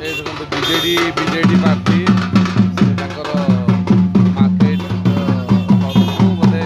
देखो BJD party market बोधे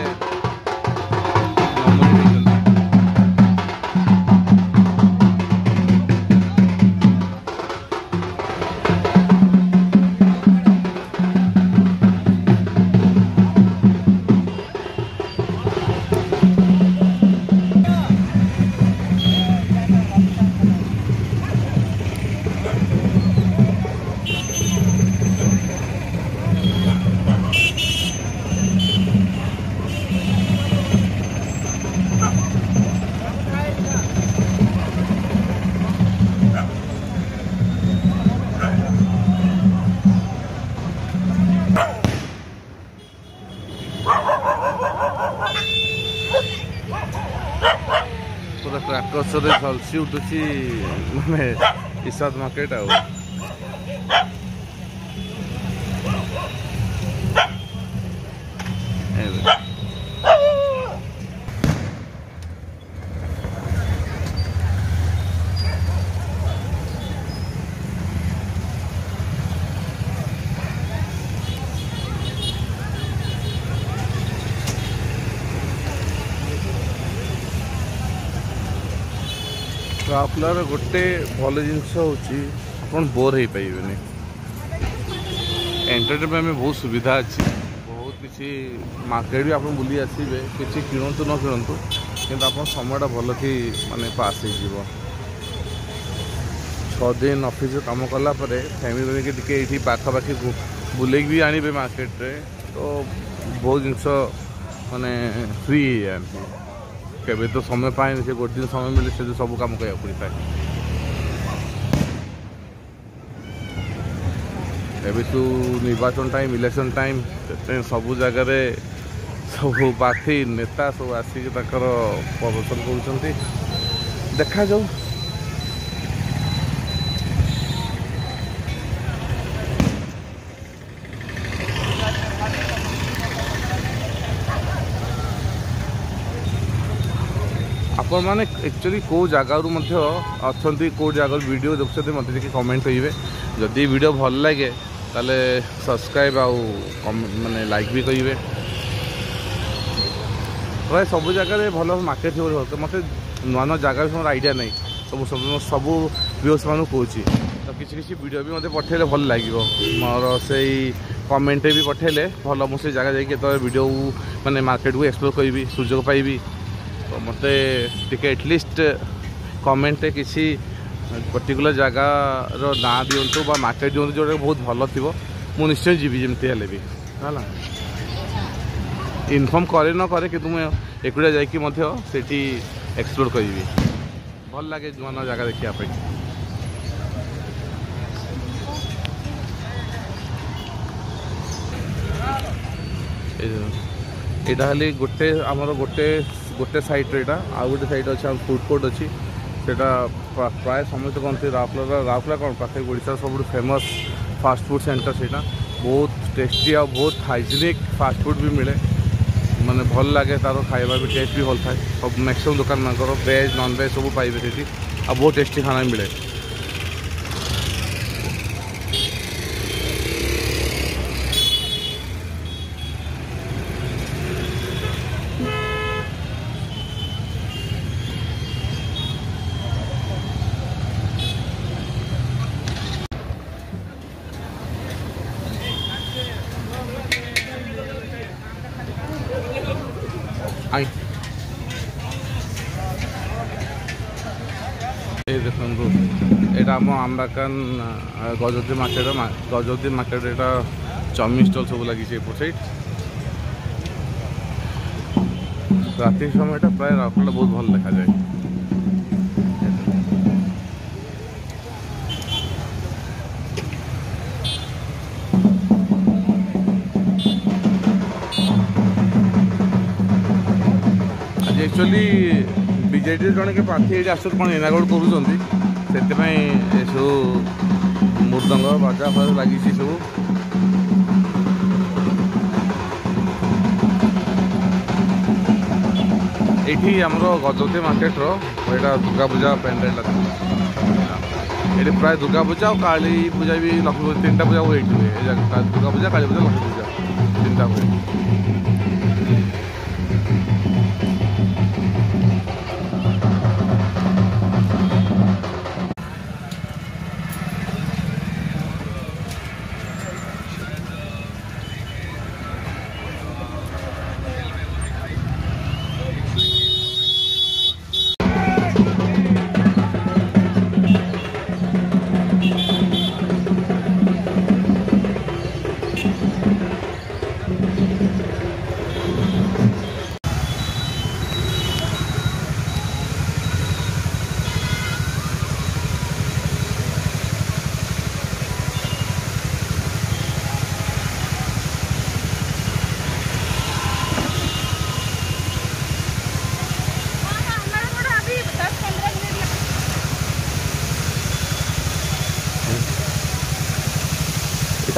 पूरा क्राकर्स झलसी उठुची माने इसाद मार्केट आ राउरकेला गोटे भल जिनस हूँ बोर हो पाइबे एंटरटेनमेंट में बहुत सुविधा अच्छी बहुत किसी मार्केट भी आप बुली आसवे किसी किणतु न किणतु कि आप समयटा भल कि माने पास हो 6 दिन ऑफिस काम कला फैमिली ये पाखापाखि बुले भी आने मार्केट रे तो बहुत जिनस माने फ्री है केबे तो समय पाए से गोटे दिन समय मिले से सब काम करा पड़ता है एबे तो निर्वाचन टाइम इलेक्शन टाइम सब जगह सब प्रार्थी नेता सब आसिक प्रदर्शन कर देखा जाऊ आपण मैंने एक्चुअली कौ जगार अच्छा कौ जगार वीडियो देखते मत कमेंट करेंगे जदि वीडियो भल लगे ताले सब्सक्राइब आउ माने लाइक भी करेंगे प्राय सब जगह भल मार्केट थी मत नुआ नुआ जगह भी आइडिया नहीं तो सब व्यूअर्स मान कहूँ तो किसी वीडियो भी मत पठेले भल लगे मोर से कमेंट भी पठेले भल मुझे जगह जाइए वीडियो माने मार्केट को एक्सप्लोर करी सुजोग पाइबी तो मत एटलिस्ट कमेंट किसी पर्टिकुलर जगार ना दिंतु मार्केट दिंतु जो बहुत भल थी मुझे निश्चय जीवी जमती है भी है इनफॉर्म करे न करे कि मुझे एकुटिया जाकि एक्सप्लोर करी भल लगे नुआ नुआ जगह देखापी यहाँ खाली गोटे आमर गोटे साइड रे आ गोटे साइड अच्छे फूड कोर्ट अच्छी सेटा प्राय समस्त कहते राउरकेला कौन पाखे ओडिशा सब फेमस फास्ट फूड सेंटर से बहुत टेस्टी और बहुत हाइजीनिक फास्ट फूड भी मिले माने भल लगे तार खाଇବା भी टेस्ट भी भल थाए सब मैक्सिमम दुकान मान वेज नॉन वेज सब पाइबे से बहुत टेस्टी खाना भी मिले देखो यहाँ आम आम्बाकान गजपति मार्केट यहाँ चाउमिन स्टल सब लगी साइड राति समय प्राय राउरकेला बहुत भल देखा जाए आज एक्चुअली बीजेडी जन के प्रार्थी ये आस कौन इनागोड़ कर मृदंग बाजा फाजा लगी सब ये आमर गजपति मार्केट रो दुर्गा पूजा पेंडेल ये प्राय दुर्गा पूजा और काली पूजा भी लक्ष्मी पूजा 3टा पूजा हुए दुर्गा पूजा काली पूजा लक्ष्मी पूजा 3टा हुए।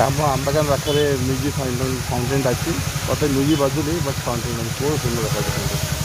आम बागान पाखे म्यूजिक फाउंटेन अच्छी मतलब म्यूजिक बजुली बट फाउंटेन बहुत सुंदर देखा।